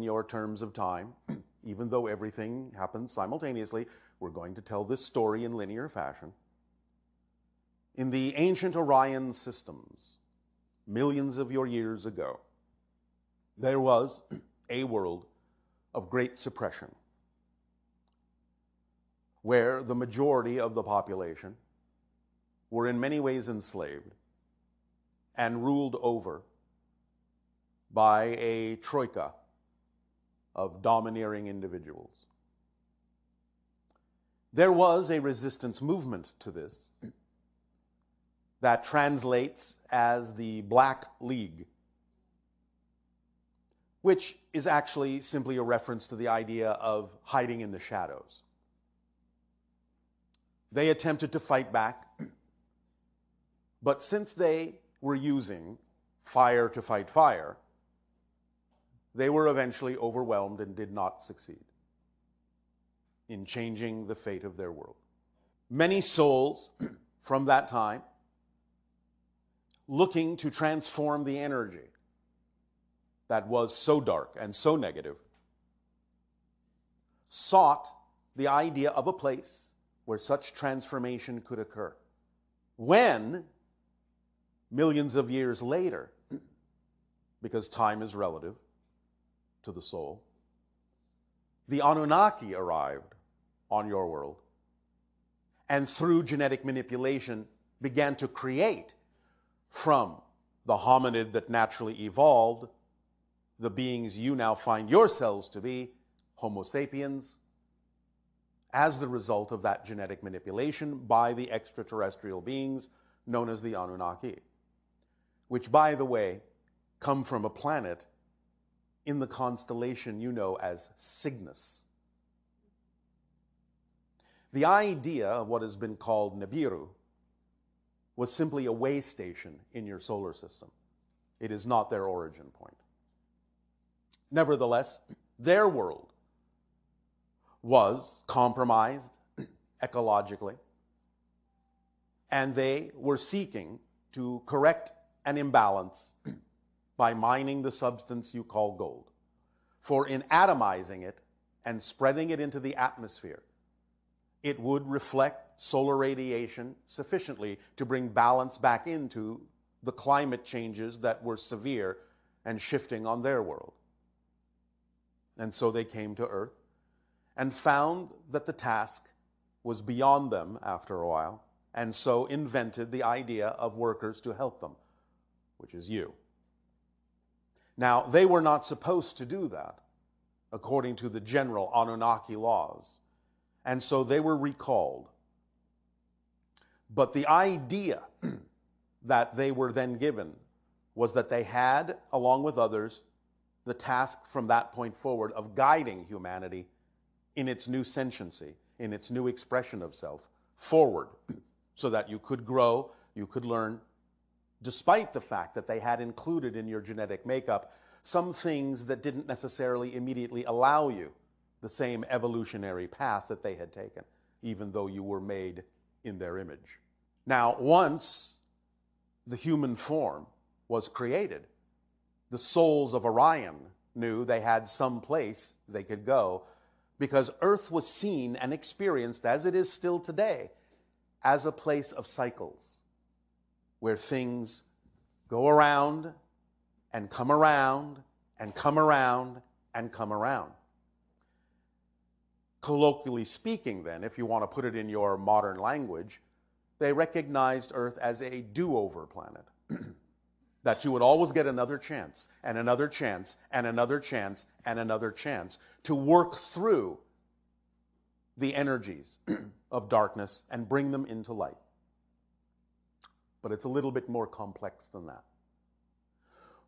your terms of time, even though everything happens simultaneously. We're going to tell this story in linear fashion. In the ancient Orion systems, millions of your years ago, there was a world of great suppression, where the majority of the population were in many ways enslaved and ruled over by a troika of domineering individuals. There was a resistance movement to this that translates as the Black League, which is actually simply a reference to the idea of hiding in the shadows. They attempted to fight back, but since they were using fire to fight fire, they were eventually overwhelmed and did not succeed in changing the fate of their world. Many souls from that time, looking to transform the energy that was so dark and so negative, sought the idea of a place where such transformation could occur. When, millions of years later, because time is relative to the soul, the Anunnaki arrived on your world and through genetic manipulation began to create from the hominid that naturally evolved the beings you now find yourselves to be, Homo sapiens, as the result of that genetic manipulation by the extraterrestrial beings known as the Anunnaki, which, by the way, come from a planet in the constellation you know as Cygnus. The idea of what has been called Nibiru was simply a way station in your solar system. It is not their origin point. Nevertheless, their world was compromised ecologically, and they were seeking to correct an imbalance by mining the substance you call gold. For in atomizing it and spreading it into the atmosphere, it would reflect solar radiation sufficiently to bring balance back into the climate changes that were severe and shifting on their world. And so they came to Earth and found that the task was beyond them after a while, and so invented the idea of workers to help them, which is you. Now, they were not supposed to do that, according to the general Anunnaki laws, and so they were recalled. But the idea that they were then given was that they had, along with others, the task from that point forward of guiding humanity in its new sentiency, in its new expression of self, forward, so that you could grow, you could learn, despite the fact that they had included in your genetic makeup some things that didn't necessarily immediately allow you the same evolutionary path that they had taken, even though you were made in their image. Now, once the human form was created, the souls of Orion knew they had some place they could go, because Earth was seen and experienced, as it is still today, as a place of cycles, where things go around and come around and come around and come around. Colloquially speaking, then, if you want to put it in your modern language, they recognized Earth as a do-over planet. That you would always get another chance, and another chance, and another chance, and another chance to work through the energies of darkness and bring them into light. But it's a little bit more complex than that.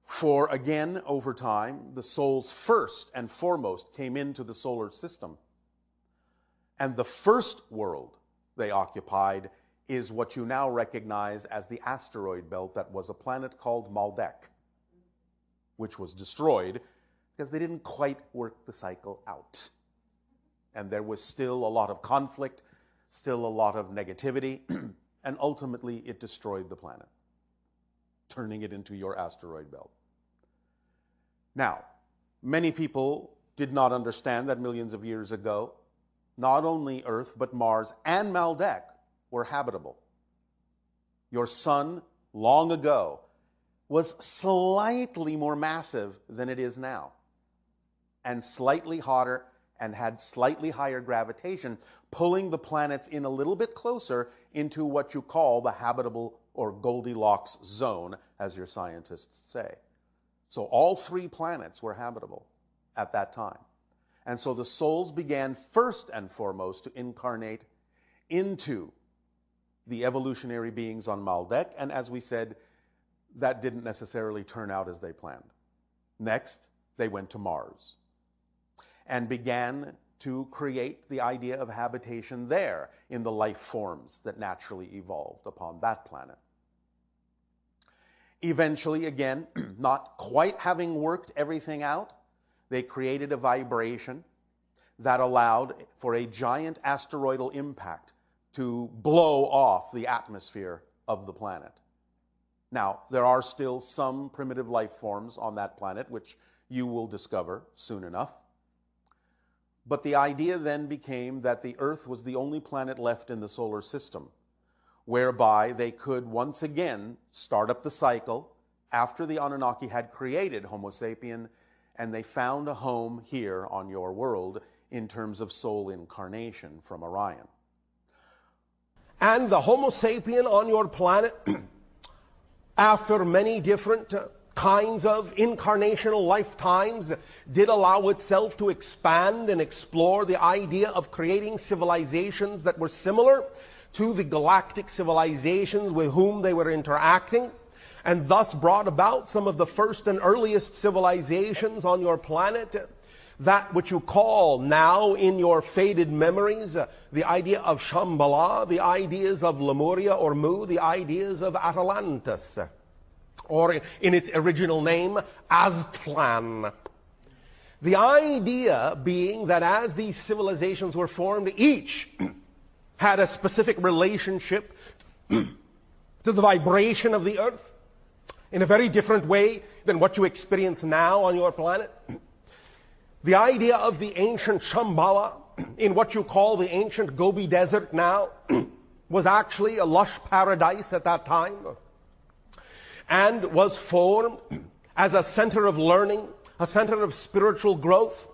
For again, over time, the souls first and foremost came into the solar system. And the first world they occupied is what you now recognize as the asteroid belt that was a planet called Maldek, which was destroyed because they didn't quite work the cycle out. And there was still a lot of conflict, still a lot of negativity, and ultimately it destroyed the planet, turning it into your asteroid belt. Now, Many people did not understand that millions of years ago, not only Earth, but Mars and Maldek were habitable. Your sun, long ago, was slightly more massive than it is now, and slightly hotter, and had slightly higher gravitation, pulling the planets in a little bit closer into what you call the habitable or Goldilocks zone, as your scientists say. So all 3 planets were habitable at that time. And so the souls began first and foremost to incarnate into the evolutionary beings on Maldek, and as we said, that didn't necessarily turn out as they planned. Next, they went to Mars and began to create the idea of habitation there in the life forms that naturally evolved upon that planet. Eventually, again, not quite having worked everything out, they created a vibration that allowed for a giant asteroidal impact to blow off the atmosphere of the planet. Now, there are still some primitive life forms on that planet, which you will discover soon enough. But the idea then became that the Earth was the only planet left in the solar system, whereby they could once again start up the cycle after the Anunnaki had created Homo sapien, and they found a home here on your world in terms of soul incarnation from Orion. And the Homo sapien on your planet, after many different kinds of incarnational lifetimes, did allow itself to expand and explore the idea of creating civilizations that were similar to the galactic civilizations with whom they were interacting, and thus brought about some of the first and earliest civilizations on your planet, that which you call now in your faded memories the idea of Shamballa, the ideas of Lemuria or Mu, the ideas of Atlantis, or in its original name, Aztlan. The idea being that as these civilizations were formed, each had a specific relationship to the vibration of the earth in a very different way than what you experience now on your planet. The idea of the ancient Shamballa, in what you call the ancient Gobi Desert now, was actually a lush paradise at that time, and was formed as a center of learning, a center of spiritual growth,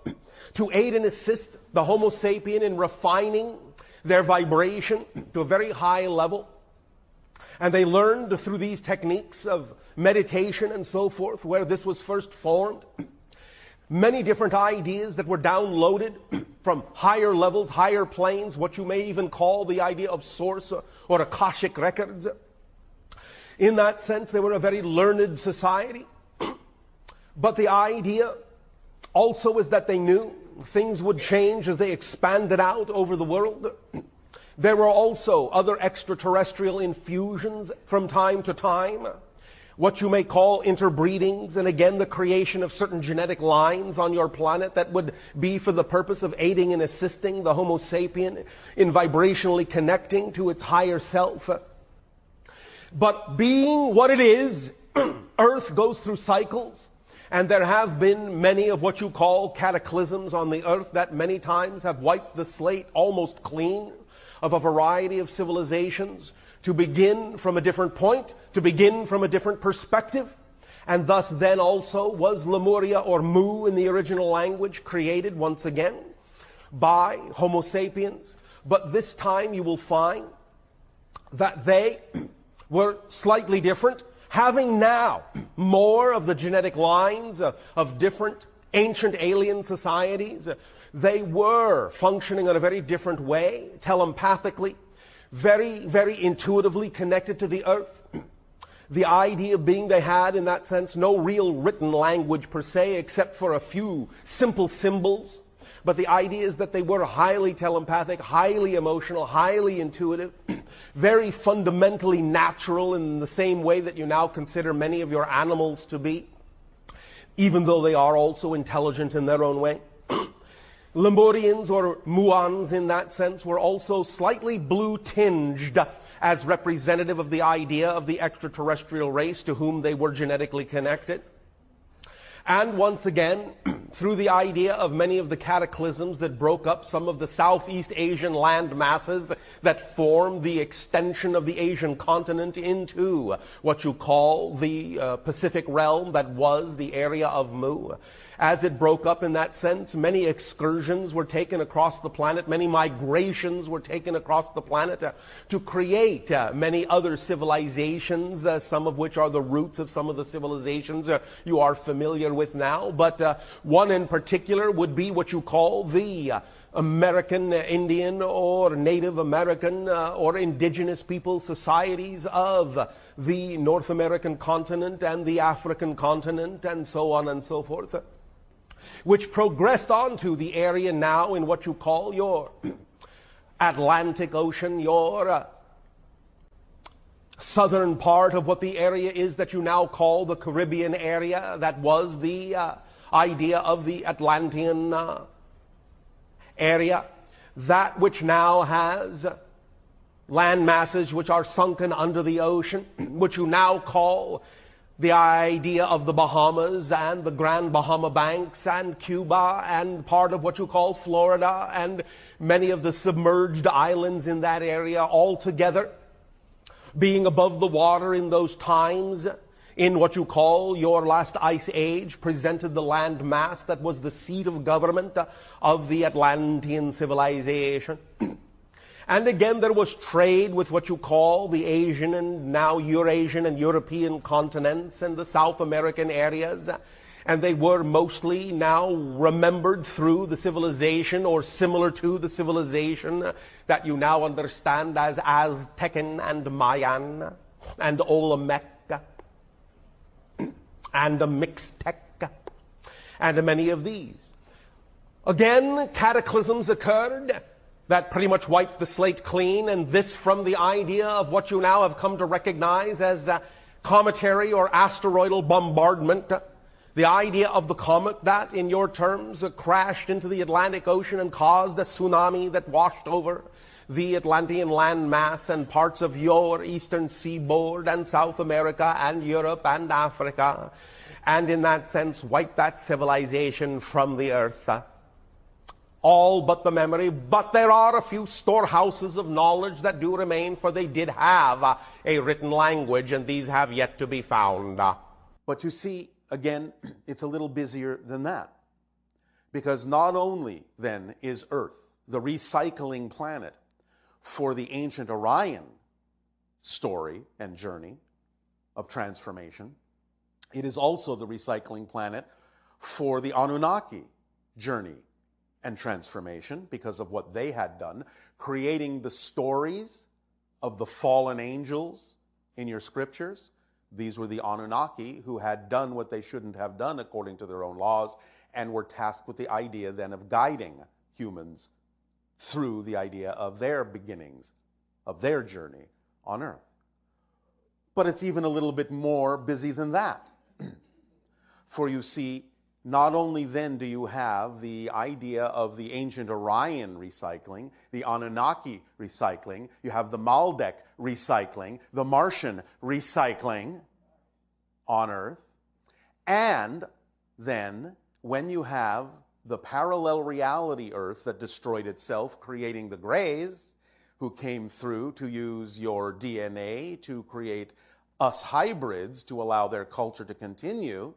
to aid and assist the Homo sapien in refining their vibration to a very high level. And they learned through these techniques of meditation and so forth, where this was first formed, many different ideas that were downloaded from higher levels, higher planes, what you may even call the idea of source or Akashic records. In that sense, they were a very learned society. But the idea also is that they knew things would change as they expanded out over the world. There were also other extraterrestrial infusions from time to time, what you may call interbreedings, and again the creation of certain genetic lines on your planet that would be for the purpose of aiding and assisting the Homo sapien in vibrationally connecting to its higher self. But being what it is, Earth goes through cycles, and there have been many of what you call cataclysms on the Earth that many times have wiped the slate almost clean of a variety of civilizations, to begin from a different point, to begin from a different perspective. And thus then also was Lemuria or Mu in the original language created once again by Homo sapiens. But this time you will find that they were slightly different, having now more of the genetic lines of different ancient alien societies. They were functioning in a very different way, telepathically, very, very intuitively connected to the earth. The idea being they had, in that sense, no real written language per se, except for a few simple symbols. But the idea is that they were highly telepathic, highly emotional, highly intuitive, very fundamentally natural in the same way that you now consider many of your animals to be, even though they are also intelligent in their own way. Lemurians or Muans in that sense were also slightly blue-tinged as representative of the idea of the extraterrestrial race to whom they were genetically connected. And once again, through the idea of many of the cataclysms that broke up some of the Southeast Asian land masses that formed the extension of the Asian continent into what you call the Pacific realm that was the area of Mu. As it broke up in that sense, many excursions were taken across the planet, many migrations were taken across the planet to create many other civilizations, some of which are the roots of some of the civilizations you are familiar with now. But one in particular would be what you call the American Indian or Native American or indigenous people societies of the North American continent and the African continent and so on and so forth, which progressed on to the area now in what you call your Atlantic Ocean, your southern part of what the area is that you now call the Caribbean area. That was the idea of the Atlantean area, that which now has land masses which are sunken under the ocean, which you now call the idea of the Bahamas and the Grand Bahama Banks and Cuba and part of what you call Florida and many of the submerged islands in that area altogether, being above the water in those times in what you call your last ice age, presented the land mass that was the seat of government of the Atlantean civilization. And again, there was trade with what you call the Asian and now Eurasian and European continents and the South American areas. And they were mostly now remembered through the civilization or similar to the civilization that you now understand as Aztecan and Mayan and Olmec and a Mixtec and many of these. Again, cataclysms occurred that pretty much wiped the slate clean, and this from the idea of what you now have come to recognize as cometary or asteroidal bombardment. The idea of the comet that, in your terms, crashed into the Atlantic Ocean and caused a tsunami that washed over the Atlantean land mass and parts of your eastern seaboard and South America and Europe and Africa, and in that sense wiped that civilization from the earth. All but the memory, but there are a few storehouses of knowledge that do remain, for they did have a written language, and these have yet to be found. But you see, again, it's a little busier than that. Because not only, then, is Earth the recycling planet for the ancient Orion story and journey of transformation, it is also the recycling planet for the Anunnaki journey and transformation because of what they had done, creating the stories of the fallen angels in your scriptures. These were the Anunnaki who had done what they shouldn't have done according to their own laws and were tasked with the idea then of guiding humans through the idea of their beginnings, of their journey on earth. But it's even a little bit more busy than that. For you see, not only then do you have the idea of the ancient Orion recycling, the Anunnaki recycling, you have the Maldek recycling, the Martian recycling on Earth, and then when you have the parallel reality Earth that destroyed itself, creating the Greys, who came through to use your DNA to create us hybrids to allow their culture to continue,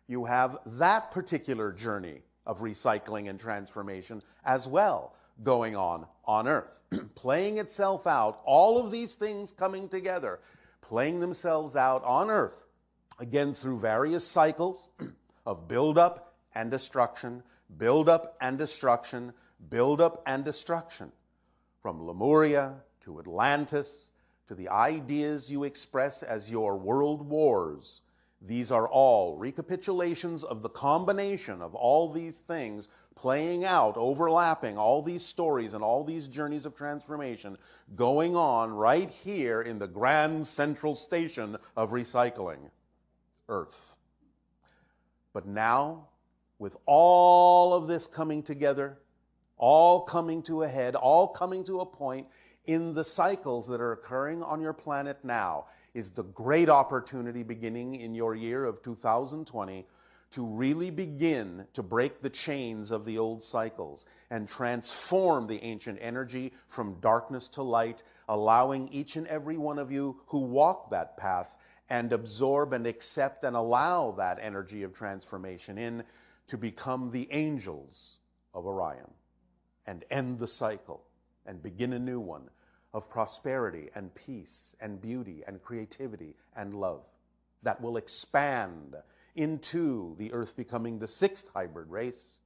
you have that particular journey of recycling and transformation as well going on Earth, playing itself out, all of these things coming together, playing themselves out on Earth, again through various cycles of build-up and destruction, build-up and destruction, build-up and destruction, from Lemuria to Atlantis to the ideas you express as your world wars. These are all recapitulations of the combination of all these things playing out, overlapping, all these stories and all these journeys of transformation going on right here in the grand central station of recycling, Earth. But now, with all of this coming together, all coming to a head, all coming to a point in the cycles that are occurring on your planet now, is the great opportunity beginning in your year of 2020 to really begin to break the chains of the old cycles and transform the ancient energy from darkness to light, allowing each and every one of you who walk that path and absorb and accept and allow that energy of transformation in to become the angels of Orion and end the cycle and begin a new one of prosperity and peace and beauty and creativity and love that will expand into the Earth becoming the 6th hybrid race,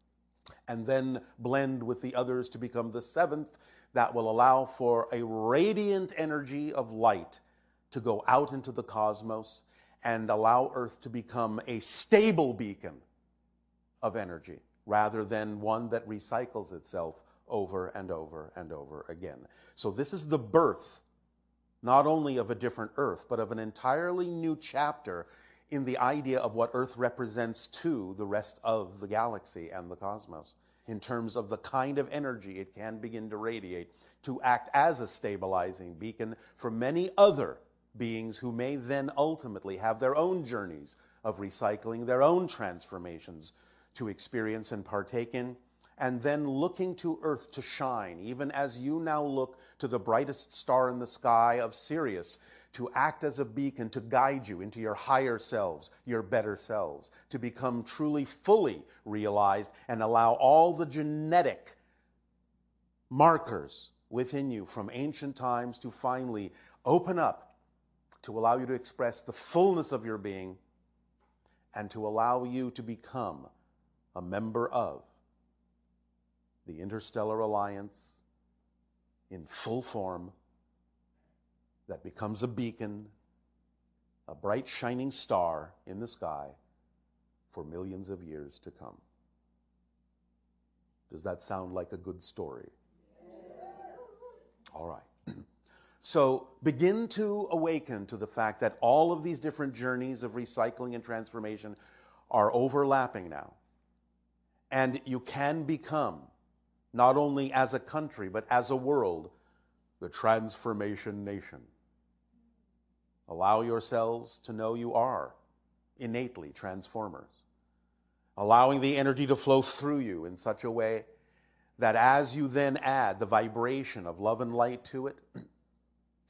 and then blend with the others to become the 7th, that will allow for a radiant energy of light to go out into the cosmos and allow Earth to become a stable beacon of energy, rather than one that recycles itself over and over and over again. So this is the birth, not only of a different Earth, but of an entirely new chapter in the idea of what Earth represents to the rest of the galaxy and the cosmos, in terms of the kind of energy it can begin to radiate to act as a stabilizing beacon for many other beings who may then ultimately have their own journeys of recycling, their own transformations to experience and partake in, and then looking to Earth to shine, even as you now look to the brightest star in the sky of Sirius, to act as a beacon to guide you into your higher selves, your better selves, to become truly fully realized and allow all the genetic markers within you from ancient times to finally open up, to allow you to express the fullness of your being and to allow you to become a member of the Interstellar Alliance in full form, that becomes a beacon, a bright shining star in the sky for millions of years to come. Does that sound like a good story? All right. So begin to awaken to the fact that all of these different journeys of recycling and transformation are overlapping now. And you can become, not only as a country, but as a world, the transformation nation. Allow yourselves to know you are innately transformers, allowing the energy to flow through you in such a way that as you then add the vibration of love and light to it,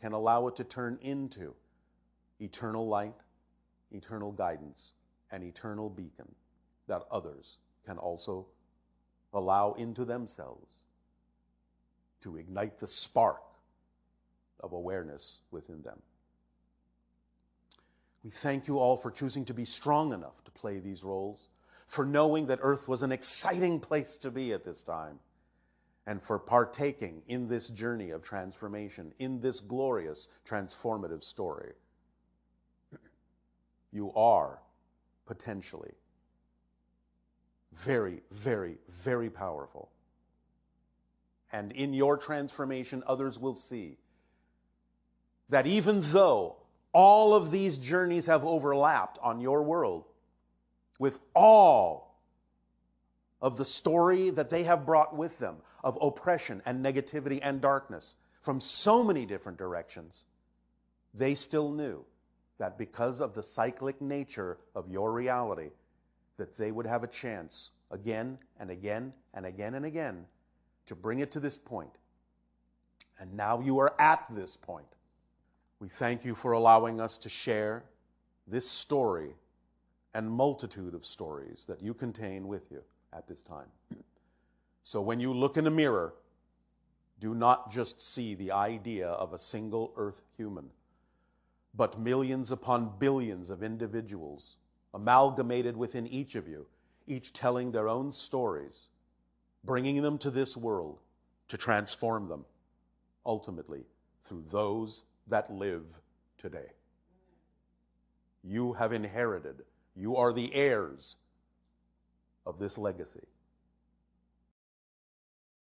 can allow it to turn into eternal light, eternal guidance, and eternal beacon that others can also allow into themselves to ignite the spark of awareness within them. We thank you all for choosing to be strong enough to play these roles, for knowing that Earth was an exciting place to be at this time, and for partaking in this journey of transformation, in this glorious transformative story. You are potentially very, very, very powerful. And in your transformation, others will see that even though all of these journeys have overlapped on your world, with all of the story that they have brought with them of oppression and negativity and darkness from so many different directions, they still knew that because of the cyclic nature of your reality, that they would have a chance again and again and again and again to bring it to this point. And now you are at this point. We thank you for allowing us to share this story and multitude of stories that you contain with you at this time. So when you look in a mirror, do not just see the idea of a single Earth human, but millions upon billions of individuals amalgamated within each of you, each telling their own stories, bringing them to this world to transform them, ultimately through those that live today. You have inherited, you are the heirs of this legacy.